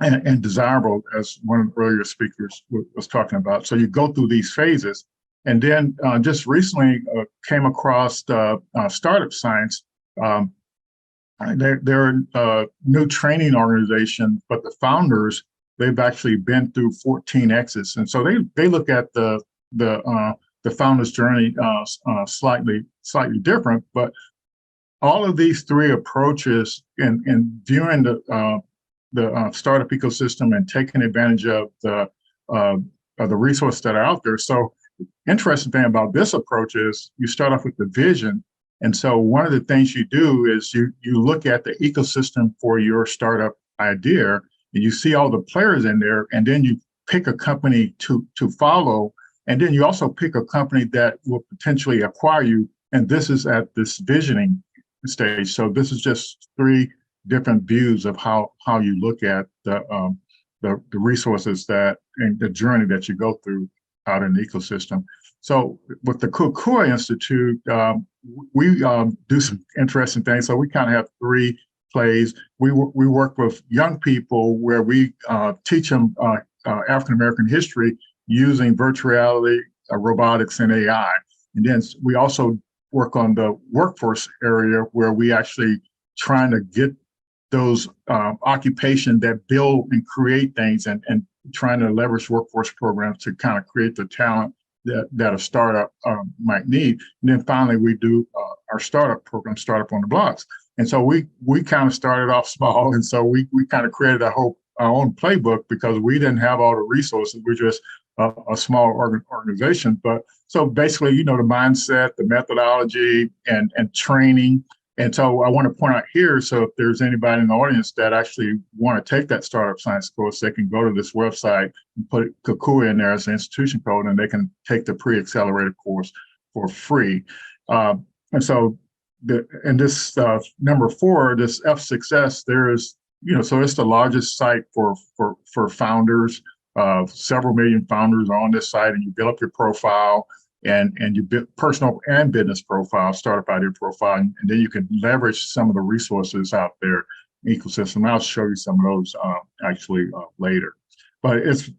Speaker 4: and desirable, as one of the earlier speakers was talking about. So you go through these phases, and then just recently came across Startup Science. They're a new training organization, but the founders, they've actually been through 14 exits, and so they look at the founder's journey slightly different. But all of these three approaches in viewing the startup ecosystem and taking advantage of the resources that are out there. So interesting thing about this approach is you start off with the vision. And so one of the things you do is you look at the ecosystem for your startup idea, and you see all the players in there, and then you pick a company to follow. And then you also pick a company that will potentially acquire you. And this is at this visioning stage. So this is just three different views of how you look at the resources and the journey that you go through out in the ecosystem. So with the Kukui Institute, we do some interesting things. So we kind of have three plays. We work with young people where we teach them African-American history using virtual reality, robotics, and AI. And then we also work on the workforce area where we actually trying to get those occupations that build and create things and trying to leverage workforce programs to kind of create the talent that a startup might need. And then finally, we do our startup program, Startup on the Blocks. And so we kind of started off small. And so we kind of created our own playbook because we didn't have all the resources. We're just a small organization. But so basically, the mindset, the methodology, and training. And so I want to point out here, so if there's anybody in the audience that actually want to take that startup science course, they can go to this website and put Kukui in there as an institution code, and they can take the pre-accelerated course for free. And so in this number 4, this F6S, there is, so it's the largest site for founders. Several million founders are on this site, and you build up your profile. And you build personal and business profile, startup idea profile, and then you can leverage some of the resources out there in the ecosystem. I'll show you some of those actually later. But it's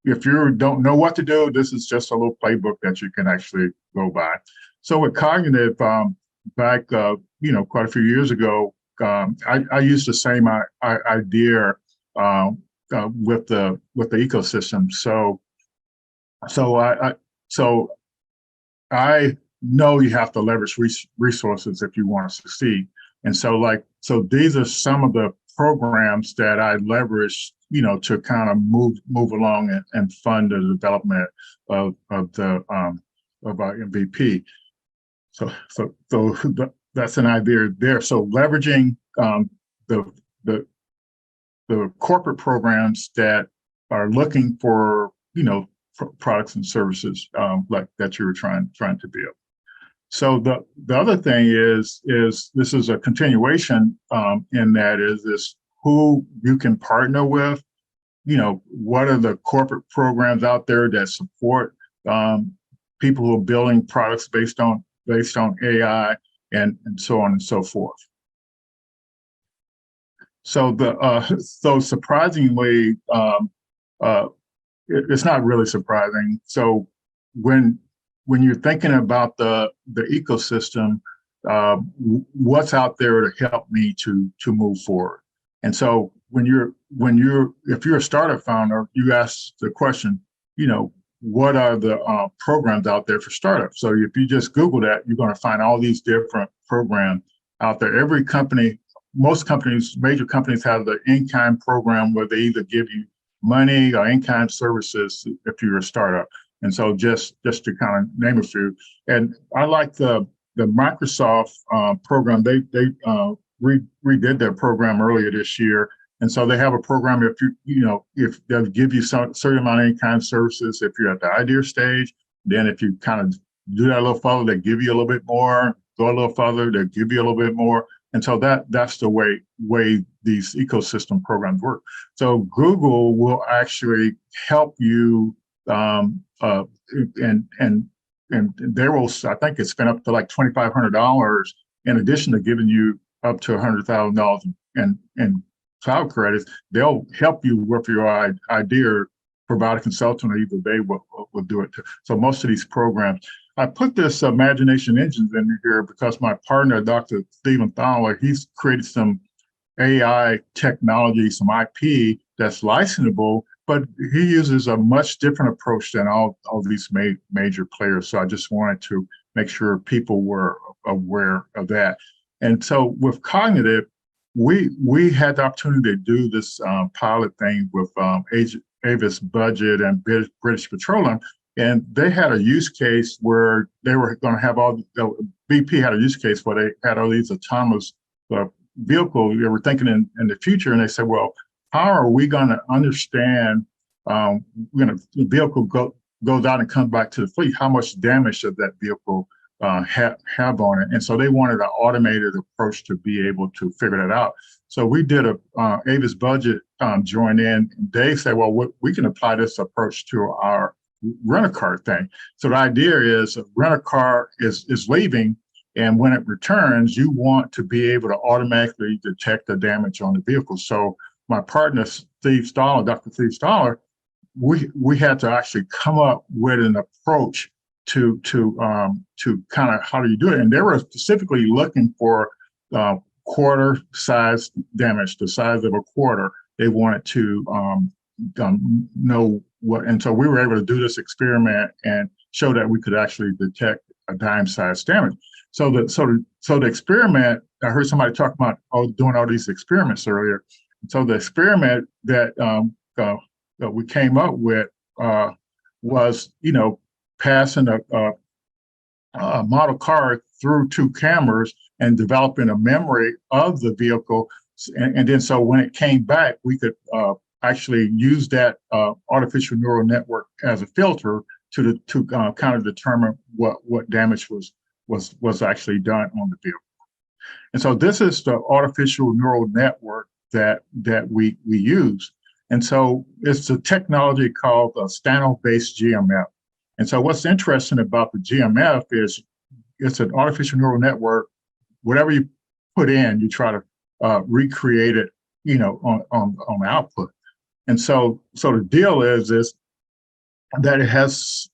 Speaker 4: if you don't know what to do, this is just a little playbook that you can actually go by. So with cognitive, back quite a few years ago, I used the same idea with the ecosystem. So I know you have to leverage resources if you want to succeed. And so these are some of the programs that I leverage, to kind of move along and fund the development of our MVP. So that's an idea there. So leveraging the corporate programs that are looking for products and services like that you were trying to build. So the other thing is this is a continuation in that is who you can partner with. What are the corporate programs out there that support people who are building products based on AI and so on and so forth. So so surprisingly, it's not really surprising. So when you're thinking about the ecosystem, what's out there to help me to move forward? And so if you're a startup founder, you ask the question, what are the programs out there for startups? So if you just Google that, you're going to find all these different programs out there. Every company, most companies, major companies have the in-kind program where they either give you money or in-kind services if you're a startup. And so just to kind of name a few, and I like the Microsoft program. They redid their program earlier this year. And so they have a program if they'll give you some certain amount of in-kind services if you're at the idea stage. Then if you kind of do that a little further, they give you a little bit more. Go a little further, they give you a little bit more. And so that's the way these ecosystem programs work. So Google will actually help you, and they will, I think it's spent up to like $2,500 in addition to giving you up to $100,000 in cloud credits. They'll help you with your idea, provide a consultant, or either they will do it too. So most of these programs, I put this imagination engines in here because my partner, Dr. Stephen Thaler, he's created some AI technology, some IP that's licensable, but he uses a much different approach than all these major players. So I just wanted to make sure people were aware of that. And so with Cognitive, we had the opportunity to do this pilot thing with Avis Budget and British Petroleum. And they had a use case where they were going to have BP had a use case where they had all these autonomous vehicles. They were thinking in the future, and they said, well, how are we going to understand when the vehicle goes out and comes back to the fleet, how much damage does that vehicle have on it? And so they wanted an automated approach to be able to figure that out. So we did a Avis Budget join in, and they said, well, we can apply this approach to our rent-a-car thing. So the idea is a rent-a-car is leaving, and when it returns, you want to be able to automatically detect the damage on the vehicle. So my partner, Steve Staller, Dr. Steve Staller, we had to actually come up with an approach to kind of how do you do it. And they were specifically looking for quarter size damage, the size of a quarter. They wanted to know what, and so we were able to do this experiment and show that we could actually detect a dime-sized damage. So the experiment, I heard somebody talk about doing all these experiments earlier. So the experiment that we came up with was, passing a model car through two cameras and developing a memory of the vehicle. And then so when it came back, we could actually use that artificial neural network as a filter to kind of determine what damage was actually done on the vehicle. And so this is the artificial neural network that we use. And so it's a technology called a standard-based GMF. And so what's interesting about the GMF is it's an artificial neural network. Whatever you put in, you try to recreate it, on output. And so the deal is that it has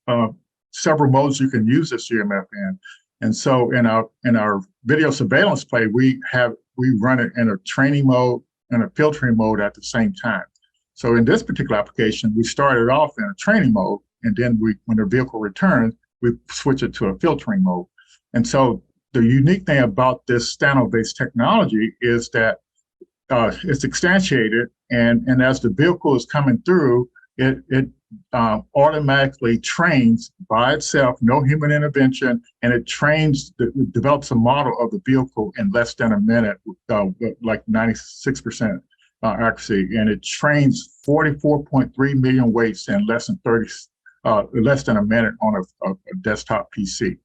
Speaker 4: several modes you can use this GMF in. And so in our video surveillance play, we run it in a training mode and a filtering mode at the same time. So in this particular application, we started off in a training mode, and then when the vehicle returns, we switch it to a filtering mode. And so the unique thing about this stand-based technology is that it's instantiated, and as the vehicle is coming through, it automatically trains by itself, no human intervention, and it develops a model of the vehicle in less than a minute, like 96% accuracy, and it trains 44.3 million weights in less than a minute on a desktop PC.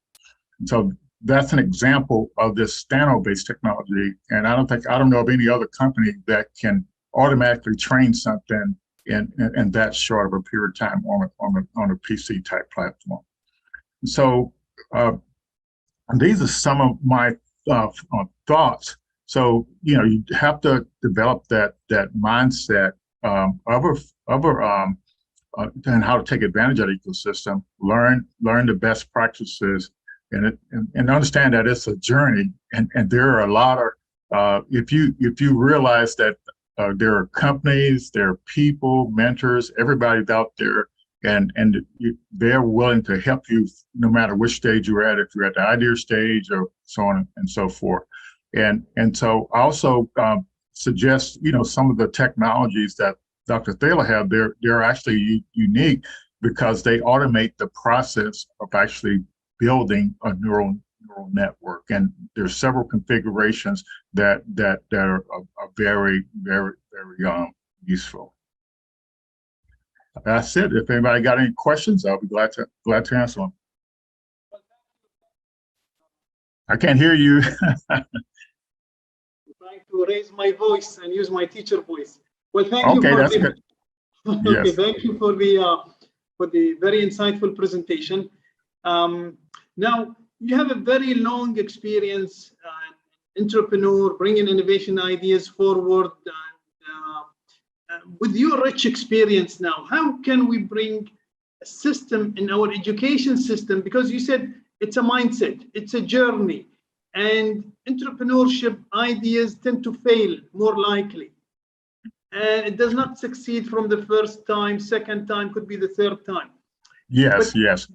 Speaker 4: And so that's an example of this stand-based technology, and I don't know of any other company that can automatically train something in that short of a period of time on a PC type platform. So these are some of my thoughts. So you have to develop that mindset and how to take advantage of the ecosystem, learn the best practices, and understand that it's a journey, and there are a lot of if you realize that there are companies, there are people, mentors, everybody's out there, and they're willing to help you no matter which stage you're at, if you're at the idea stage or so on and so forth. And so I also suggest some of the technologies that Dr. Thaler have. They're actually unique because they automate the process of actually building a neural network, and there's several configurations that are very, very, very useful. That's it. If anybody got any questions, I'll be glad to answer them. I can't hear you.
Speaker 2: I'm trying to raise my voice and use my teacher voice. Well, thank you.
Speaker 4: Okay, that's good.
Speaker 2: Okay, yes. Thank you for the very insightful presentation. Now, you have a very long experience, entrepreneur, bringing innovation ideas forward. With your rich experience now, how can we bring a system in our education system? Because you said it's a mindset, it's a journey, and entrepreneurship ideas tend to fail more likely. And it does not succeed from the first time, second time, could be the third time.
Speaker 4: Yes,
Speaker 2: but
Speaker 4: yes.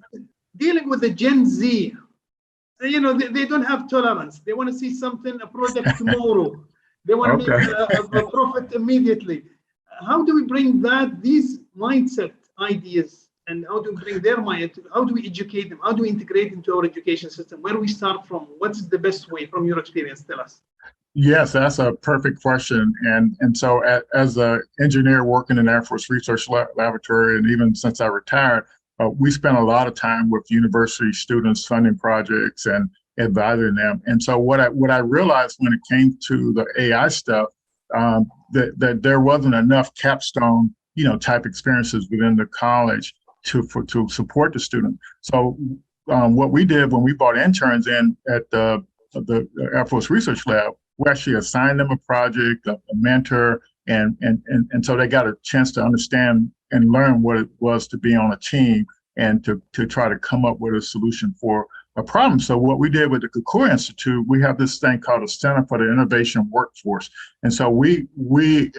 Speaker 2: Dealing with the Gen Z, they don't have tolerance. They want to see something, a product tomorrow. They want to make a profit immediately. How do we bring these mindset ideas, and how do we bring their mind? How do we educate them? How do we integrate into our education system? Where do we start from? What's the best way from your experience? Tell us.
Speaker 4: Yes, that's a perfect question. And so as an engineer working in the Air Force Research Laboratory, and even since I retired, we spent a lot of time with university students funding projects and advising them. And so what I realized when it came to the AI stuff, that there wasn't enough capstone, type experiences within the college to support the student. So what we did when we brought interns in at the Air Force Research Lab, we actually assigned them a project, a mentor, and so they got a chance to understand and learn what it was to be on a team and to try to come up with a solution for a problem. So what we did with the Kukui Institute, we have this thing called the Center for the Innovation Workforce. And so we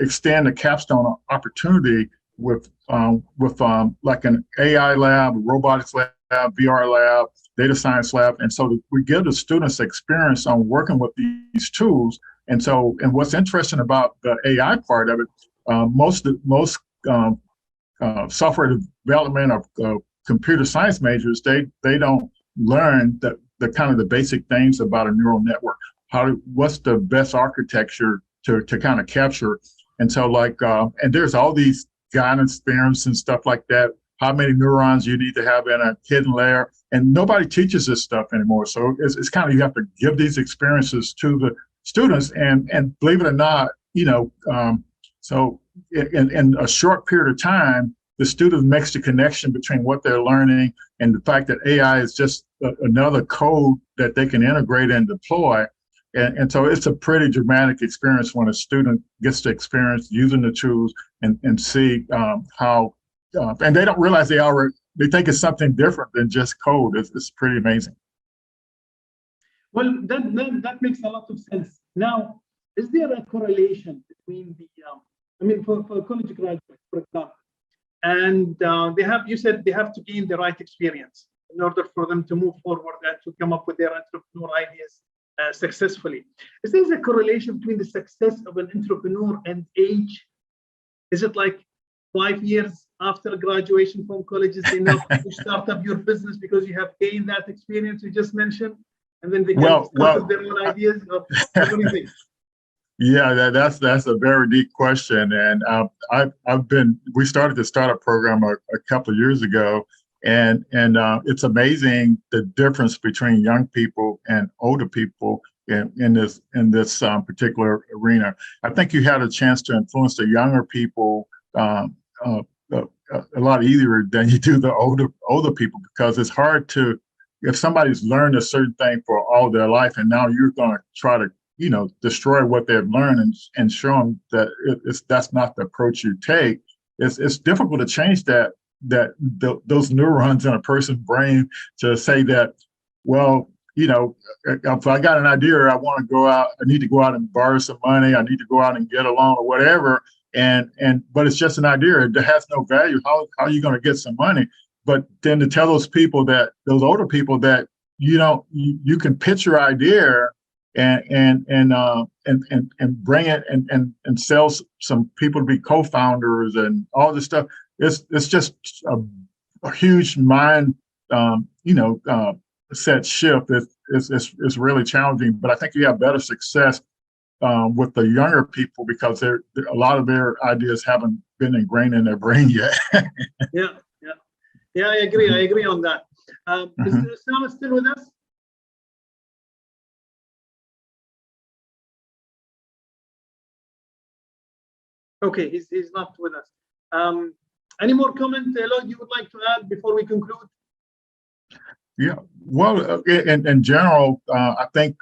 Speaker 4: extend a capstone opportunity with like an AI lab, a robotics lab, VR lab, data science lab. And so we give the students experience on working with these tools. And what's interesting about the AI part of it, most software development of computer science majors, they don't learn the kind of the basic things about a neural network. What's the best architecture to kind of capture? And so and there's all these guidance theorems and stuff like that. How many neurons you need to have in a hidden layer, and nobody teaches this stuff anymore. So it's kind of, you have to give these experiences to the students, and believe it or not, so in a short period of time, the student makes the connection between what they're learning and the fact that AI is just another code that they can integrate and deploy. And so it's a pretty dramatic experience when a student gets to experience using the tools and see how, and they don't realize they think it's something different than just code. It's pretty amazing.
Speaker 2: Well, that makes a lot of sense. Now, is there a correlation between for college graduates, for example, and you said they have to gain the right experience. in order for them to move forward and to come up with their entrepreneur ideas successfully. Is there a correlation between the success of an entrepreneur and age? Is it like 5 years after graduation from college is enough to start up your business because you have gained that experience you just mentioned, and then they can start up their own ideas? What do you think?
Speaker 4: Yeah, that's a very deep question, and we started the startup program a couple of years ago, and it's amazing the difference between young people and older people in this particular arena. I think you had a chance to influence the younger people a lot easier than you do the older people, because it's hard to, if somebody's learned a certain thing for all their life and now you're going to try to destroy what they've learned and show them that that's not the approach you take. It's difficult to change those neurons in a person's brain to say that, well, if I got an idea, I want to go out, I need to go out and borrow some money, I need to go out and get a loan or whatever, but it's just an idea. It has no value. How are you going to get some money? But then to tell those older people that you can pitch your idea and bring it and sell some people to be co-founders and all this stuff. It's just a huge mind set shift. It's really challenging, but I think you have better success with the younger people because a lot of their ideas haven't been ingrained in their brain yet.
Speaker 2: Yeah, I agree on that. Is Osama still with us? Okay, he's not with us. Any more comment, Lloyd, you would like to add before we conclude?
Speaker 4: Yeah, well, in general, I think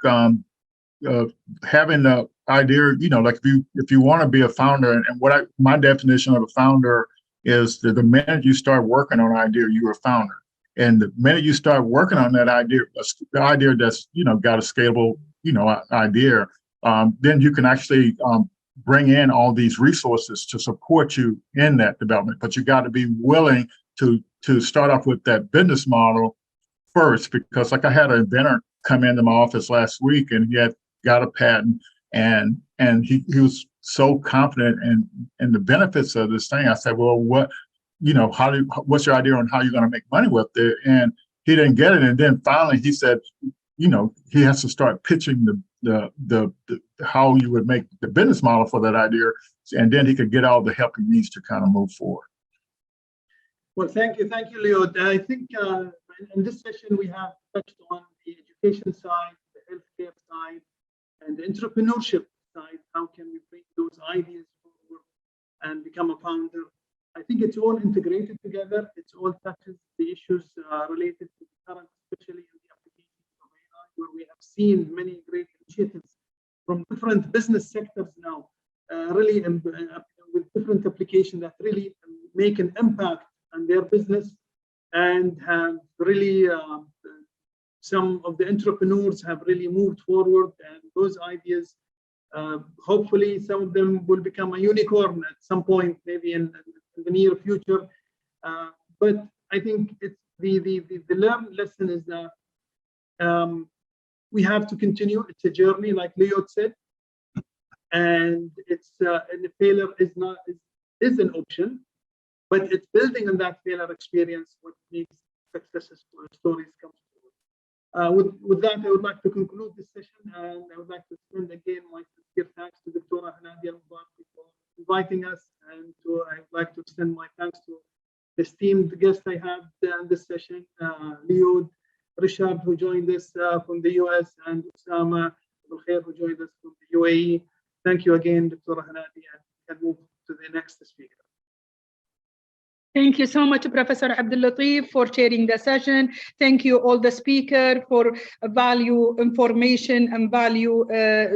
Speaker 4: having the idea, like if you want to be a founder, and my definition of a founder is that the minute you start working on an idea, you're a founder. And the minute you start working on that idea, the idea that's got a scalable idea, then you can actually bring in all these resources to support you in that development. But you got to be willing to start off with that business model first, because like I had an inventor come into my office last week and he had got a patent and he was so confident in the benefits of this thing. I said, well, what's your idea on how you're going to make money with it? And he didn't get it. And then finally he said, he has to start pitching the how you would make the business model for that idea, and then he could get all the help he needs to kind of move forward.
Speaker 2: Well, thank you, Leo. I think in this session we have touched on the education side, the healthcare side, and the entrepreneurship side. How can we bring those ideas forward and become a founder? I think it's all integrated together. It's all touches the issues related to the current, especially in the applications of AI, where we have seen many great initiatives from different business sectors now, really with different applications that really make an impact on their business, and have really some of the entrepreneurs have really moved forward, and those ideas, hopefully some of them will become a unicorn at some point, maybe in the near future. But I think it's the learned lesson is that we have to continue. It's a journey, like Leo said, and and the failure is an option, but it's building on that failure experience what makes successes stories come forward. With that, I would like to conclude this session, and I would like to extend again my sincere thanks to Dr. Hanadia Al-Mubarak for inviting us, and I would like to extend my thanks to the esteemed guests I have in this session, Leo, Richard, who joined us from the US, and Osama Al-Khair, who joined us from the UAE. Thank you again, Dr. Hanadia, and move to the next speaker.
Speaker 1: Thank you so much, Professor Abdul-Latif, for chairing the session. Thank you all the speakers for value information and value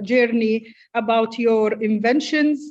Speaker 1: journey about your inventions.